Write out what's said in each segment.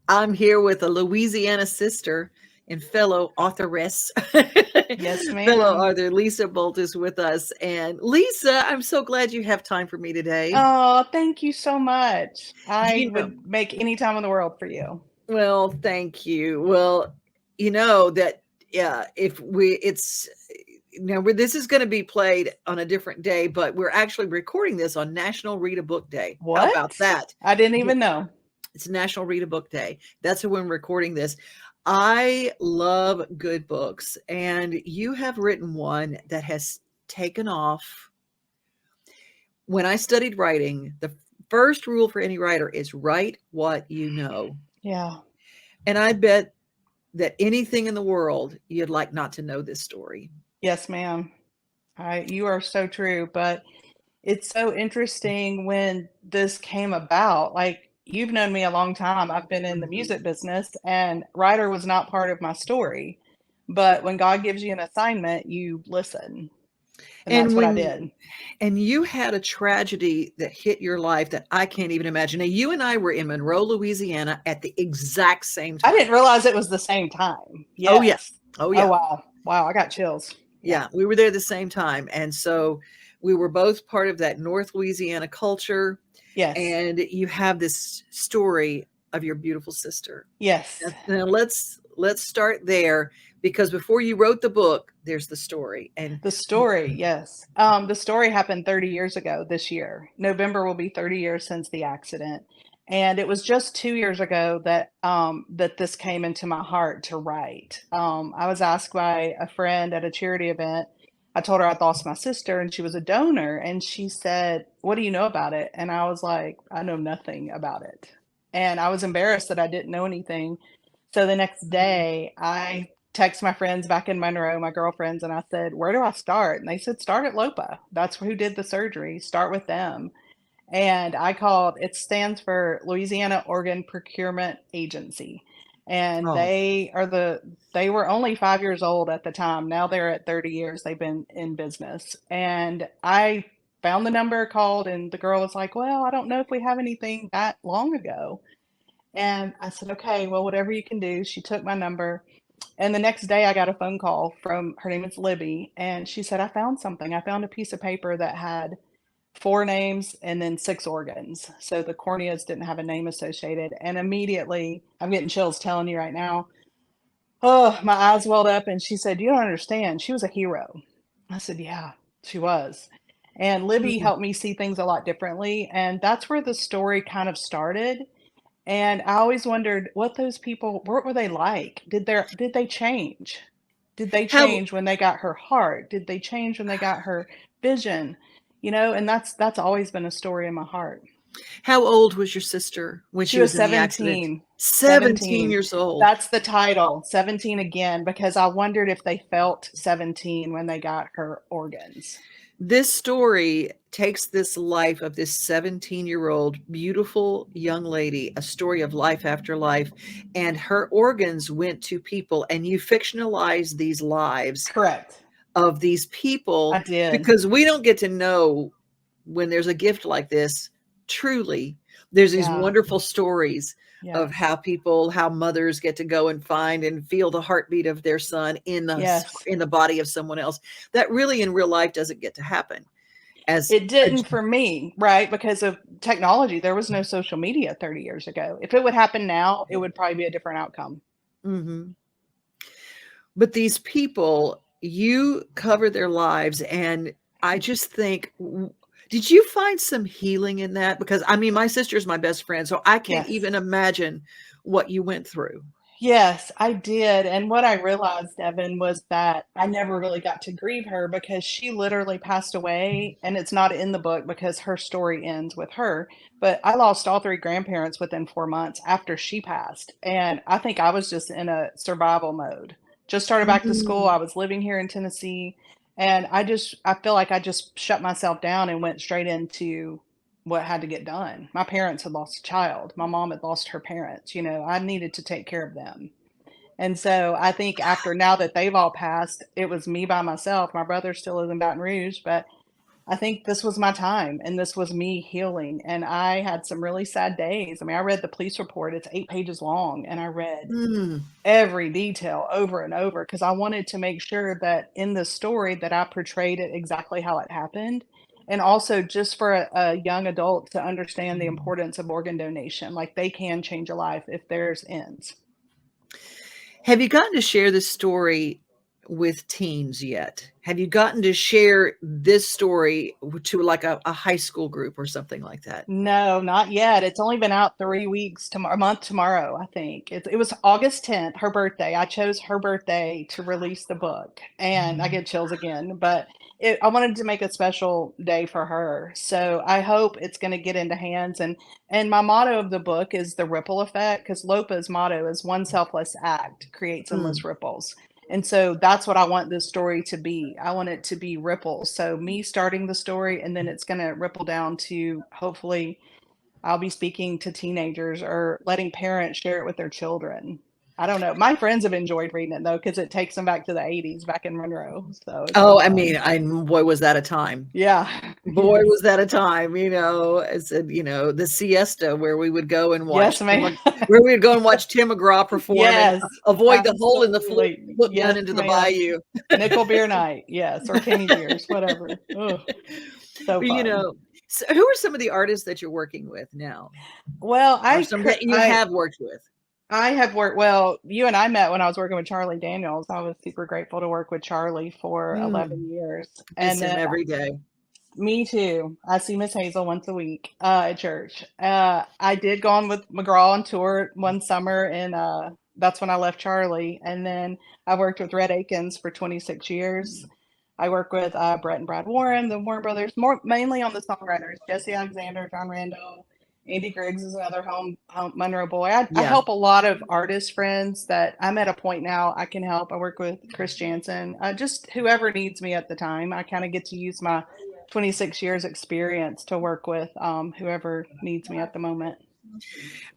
I'm here with a Louisiana sister and fellow authoress, Yes, fellow ma'am. author Lisa Boult is with us. And Lisa, I'm so glad you have time for me today. Oh, thank you so much. I You know, would make any time in the world for you. well, thank you. Well, you know that yeah, if we it's now this is going to be played on a different day, but we're actually recording this on National Read a Book Day. How about What? that? I didn't even know. It's National Read a Book Day. That's when we're recording this. I love good books, and you have written one that has taken off. When I studied writing, the first rule for any writer is write what you know. Yeah. And I bet that anything in the world you'd like not to know this story. Yes, ma'am. You are so true. But it's so interesting when this came about. Like, you've known me a long time. I've been in the Mhm. music business, and writer was not part of my story. But when God gives you an assignment, you listen. And And that's what I when did. and you had a tragedy that hit your life that I can't even imagine. Now, you and I were in Monroe, Louisiana at the exact same I time. didn't realize it was the same time. Oh yeah. Yes. Oh Oh, yeah. wow. Wow, I got chills. Yeah. Yeah, we were there the same time. And so we were both part of that North Louisiana culture. Yes. And you have this story of your beautiful sister. Yes. Now let's start there because before you wrote the book, there's the story. And The story, yes. The story happened 30 years ago this year. November will be 30 years since the accident. And it was just 2 years ago that this came into my heart to write. I was asked by a friend at a charity event. I told her I'd lost my sister and she was a donor. And she said, "What do you know about it?" And I was like, "I know nothing about it." And I was embarrassed that I didn't know anything. So the next day, I text my friends back in Monroe, my girlfriends, and I said, "Where do I start?" And they said, "Start at LOPA. That's who did the surgery. Start with them." And I called, it stands for Louisiana Organ Procurement Agency. And oh, they were only 5 years old at the time. Now they're at 30 years. They've been in business. And I found the number, called, and the girl was like, "Well, I don't know if we have anything that long ago." And I said, "Okay, well, whatever you can do." She took my number. And the next day I got a phone call from, her name is Libby, and she said, "I found something. I found a piece of paper that had four names and then six organs." So the corneas didn't have a name associated. And immediately, I'm getting chills telling you right now. Oh, my eyes welled up, and she said, "You don't understand. She was a hero." I said, "Yeah, she was." And Libby mm, helped me see things a lot differently. And that's where the story kind of started. And I always wondered what those people, what were they like? Did they change? Did they how change when they got her heart? Did they change when they got her vision? And that's always been a story in my heart. how old was your sister when She she was was in the accident? 17. 17 17. years old. That's the title, 17 again, because I wondered if they felt 17 when they got her organs. This story takes this life of this 17-year-old beautiful young lady, a story of life after life, and her organs went to people, and you fictionalize these lives Correct. of these I people did. because we don't get to know when there's a gift like this truly. There's these Yeah. wonderful stories of Yes. how mothers get to go and find and feel the heartbeat of their son Yes. in the body of someone else. That really in real life doesn't get to happen as It a, didn't for me, right? Because of technology. There was no social media 30 years ago. If it would happen now, it would probably be a different outcome. Mhm. But these people, you cover their lives, and I just think, did you find some healing in that? Because I mean, my sister's my best friend, so I can't Yes. even imagine what you went through. Yes, I did. And what I realized, Evan, was that I never really got to grieve her because she literally passed away. And it's not in the book because her story ends with her. But I lost all three grandparents within 4 months after she passed. And I think I was just in a survival mode. Just started back to school. Mm. I was living here in Tennessee. And I feel like I just shut myself down and went straight into what had to get done. My parents had lost a child. My mom had lost her parents. I needed to take care of them. And so I think after, now that they've all passed, it was me by myself. My brother still lives in Baton Rouge, but I think this was my time and this was me healing. And I had some really sad days. I mean, I read the police report, it's 8 pages long, and I read Mm, every detail over and over because I wanted to make sure that in the story that I portrayed it exactly how it happened. And also just for a young adult to understand the importance of organ donation, like they can change a life if theirs ends. have you gotten to share this story with teens yet? Have you gotten to share this story to like a high school group or something like that? No, not yet. It's only been out 3 weeks, tomorrow, a month tomorrow, I think. It was August 10th, her birthday. I chose her birthday to release the book, and I get chills again, but I wanted to make a special day for her. So I hope it's going to get into hands. And my motto of the book is the ripple effect, because Lopa's motto is one selfless act creates endless Mm, ripples. And so that's what I want this story to be. I want it to be ripples. So me starting the story and then it's going to ripple down to hopefully I'll be speaking to teenagers or letting parents share it with their children. I don't know. My friends have enjoyed reading it though because it takes them back to the 80s back in Monroe. So it's been oh, I mean, fun. boy, was that a time. Yeah. Boy, Yes. was that a time, as the siesta where we would go and Yes, ma'am. where we would go and watch Tim McGraw perform and Yes, avoid the hole in the floor, absolutely. look down Yes, into the ma'am. bayou. Nickel beer night. Yes, or penny beers, whatever. Oh, so you fun. know, so who are some of the artists that you're working with now, Well, or some that you have worked with? I have worked well, you and I met when I was working with Charlie Daniels. I was super grateful to work with Charlie for Mm, 11 years. miss And him then every day. me too. I see Miss Hazel once a week at church. I did go on with McGraw on tour one summer, and that's when I left Charlie. And then I worked with Red Akins for 26 years. I work with Brett and Brad Warren, the Warren brothers, more mainly on the songwriters. Jesse Alexander, John Randall, Andy Griggs is another home Monroe boy. I Yeah. help a lot of artist friends that I'm at a point now I can help. I work with Chris Jansen, just whoever needs me at the time. I kind of get to use my 26 years experience to work with whoever needs me at the moment.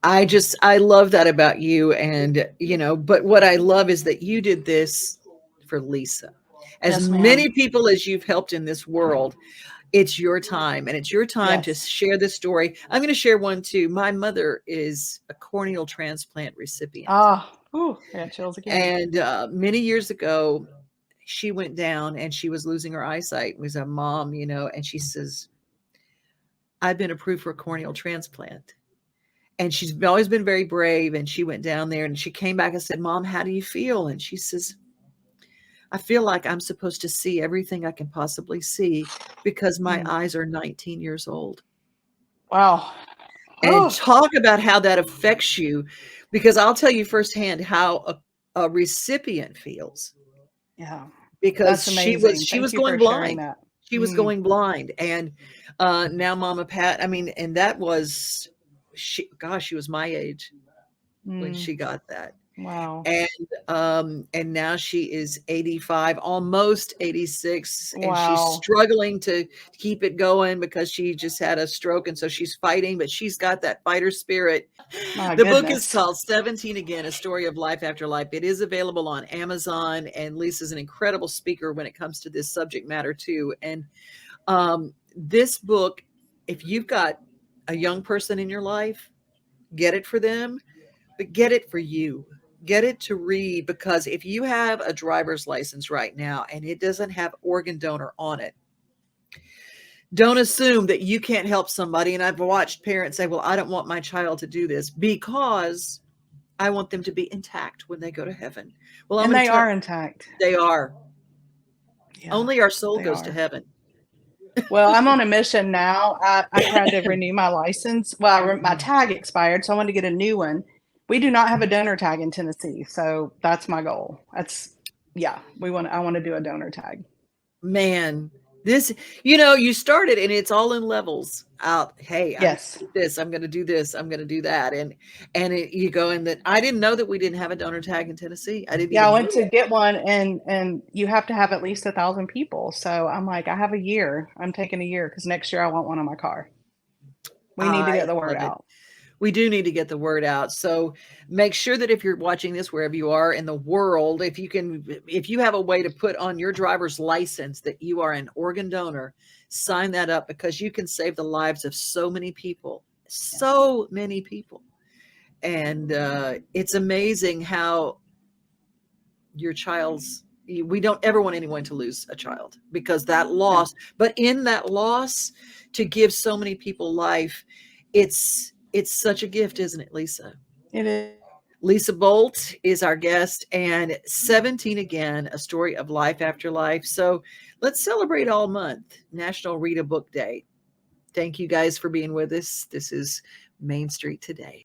I love that about you. And, but what I love is that you did this for Lisa. As Yes, ma'am. many people as you've helped in this world, it's your time and it's your time to Yes. share this story. I'm going to share one too. My mother is a corneal transplant recipient. Ah, ooh, I got chills again. And many years ago, she went down and she was losing her eyesight. It was a mom, and she says, I've been approved for a corneal transplant. And she's always been very brave. And she went down there and she came back and said, Mom, how do you feel? And she says, I feel like I'm supposed to see everything I can possibly see because my Mm. eyes are 19 years old. Wow. And Oh, talk about how that affects you, because I'll tell you firsthand how a recipient feels, yeah. because That's she was amazing. she Thank was you going for sharing blind. that. She was Mm, going blind. And now Mama Pat, I mean, and that was she was my age when mm, she got that. wow. And now she is 85, almost 86, and she's Wow. struggling to keep it going because she just had a stroke, and so she's fighting, but she's got that fighter spirit. My The book is goodness. called 17 Again, A Story of Life After Life. It is available on Amazon, and Lisa's an incredible speaker when it comes to this subject matter too. And this book, if you've got a young person in your life, get it for them, but get it for you. Get it to read, because if you have a driver's license right now and it doesn't have organ donor on it, don't assume that you can't help somebody. And I've watched parents say, well, I don't want my child to do this because I want them to be intact when they go to heaven. Well, I'm And going they to tell are intact. they are. Yeah, Only our soul they goes to are. heaven. Well, I'm on a mission now. I tried to renew my license. Well, my tag expired, so I wanted to get a new one. We do not have a donor tag in Tennessee, so that's my goal. Yeah, I want to do a donor tag. Man, this, you started and it's all in levels out. Hey, I'm going Yes. to do this. I'm going to do this. I'm going to do that. You go in that. I didn't know that we didn't have a donor tag in Tennessee. I didn't Yeah, I even know went to that. get one and you have to have at least 1,000 people. So I'm like, I have a year. I'm taking a year because next year I want one on my car. We need to I get the word love it. out. We do need to get the word out. So make sure that if you're watching this wherever you are in the world, if you have a way to put on your driver's license that you are an organ donor, sign that up, because you can save the lives of so many people, Yes. so many people. And it's amazing how your child's, we don't ever want anyone to lose a child, because that No. loss, but in that loss, to give so many people life, it's such a gift, isn't it, Lisa? It is. Lisa Boult is our guest, and 17 again, a story of life after life. So let's celebrate all month, National Read a Book Day. Thank you guys for being with us. This is Main Street Today.